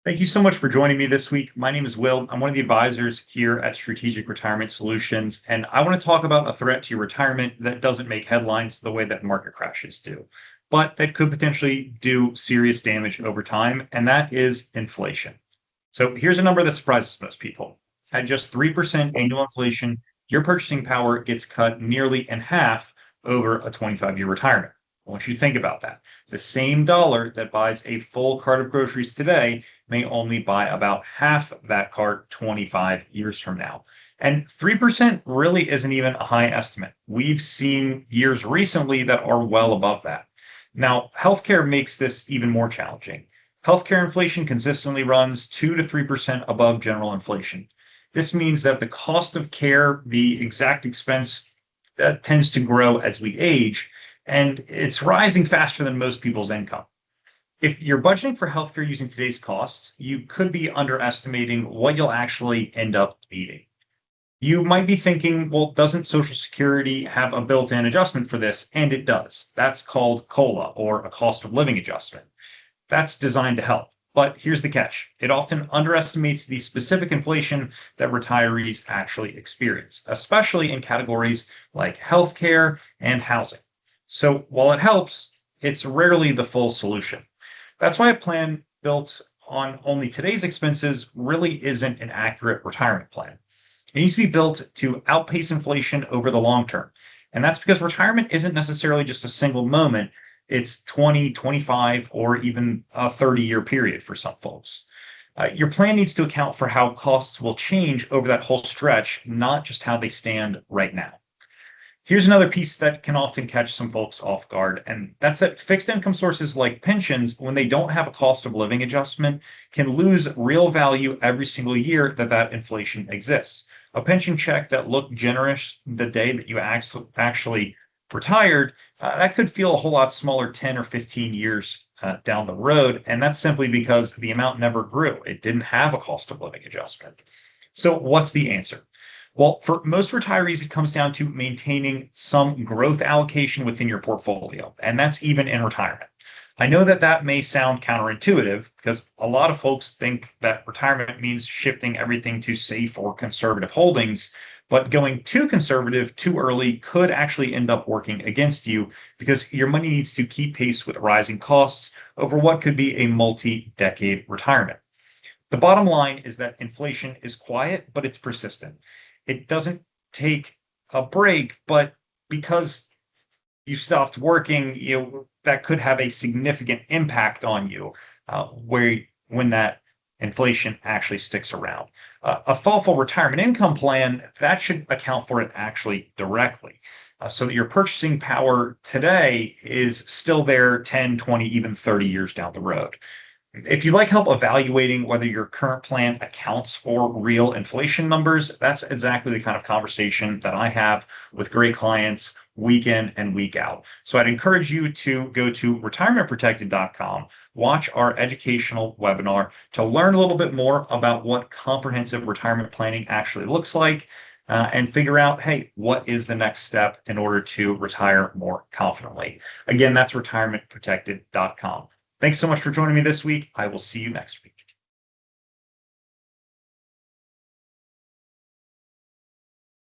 Thank you so much for joining me this week. My name is Will. I'm one of the advisors here at Strategic Retirement Solutions, and I want to talk about a threat to your retirement that doesn't make headlines the way that market crashes do, but that could potentially do serious damage over time, and that is inflation. So here's a number that surprises most people. At just 3% annual inflation, your purchasing power gets cut nearly in half over a 25-year retirement. I want you to think about that. The same dollar that buys a full cart of groceries today may only buy about half of that cart 25 years from now. And 3% really isn't even a high estimate. We've seen years recently that are well above that. Now, healthcare makes this even more challenging. Healthcare inflation consistently runs 2 to 3% above general inflation. This means that the cost of care, the exact expense, tends to grow as we age, and it's rising faster than most people's income. If you're budgeting for healthcare using today's costs, you could be underestimating what you'll actually end up needing. You might be thinking, well, doesn't Social Security have a built-in adjustment for this? And it does. That's called COLA, or a cost of living adjustment. That's designed to help. But here's the catch. It often underestimates the specific inflation that retirees actually experience, especially in categories like healthcare and housing. So while it helps, it's rarely the full solution. That's why a plan built on only today's expenses really isn't an accurate retirement plan. It needs to be built to outpace inflation over the long term. And that's because retirement isn't necessarily just a single moment. It's 20, 25, or even a 30-year period for some folks. Your plan needs to account for how costs will change over that whole stretch, not just how they stand right now. Here's another piece that can often catch some folks off guard, and that's that fixed income sources like pensions, when they don't have a cost of living adjustment, can lose real value every single year that inflation exists. A pension check that looked generous the day that you actually retired, that could feel a whole lot smaller 10 or 15 years down the road, and that's simply because the amount never grew. It didn't have a cost of living adjustment. So what's the answer? Well, for most retirees, it comes down to maintaining some growth allocation within your portfolio, and that's even in retirement. I know that that may sound counterintuitive because a lot of folks think that retirement means shifting everything to safe or conservative holdings, but going too conservative too early could actually end up working against you because your money needs to keep pace with rising costs over what could be a multi-decade retirement. The bottom line is that inflation is quiet, but it's persistent. It doesn't take a break, but because you stopped working, that could have a significant impact on you when that inflation actually sticks around. A thoughtful retirement income plan, that should account for it actually directly. So that your purchasing power today is still there 10, 20, even 30 years down the road. If you'd like help evaluating whether your current plan accounts for real inflation numbers, that's exactly the kind of conversation that I have with great clients week in and week out. So I'd encourage you to go to retirementprotected.com, watch our educational webinar to learn a little bit more about what comprehensive retirement planning actually looks like, and figure out, hey, what is the next step in order to retire more confidently? Again, that's retirementprotected.com. Thanks so much for joining me this week. I will see you next week.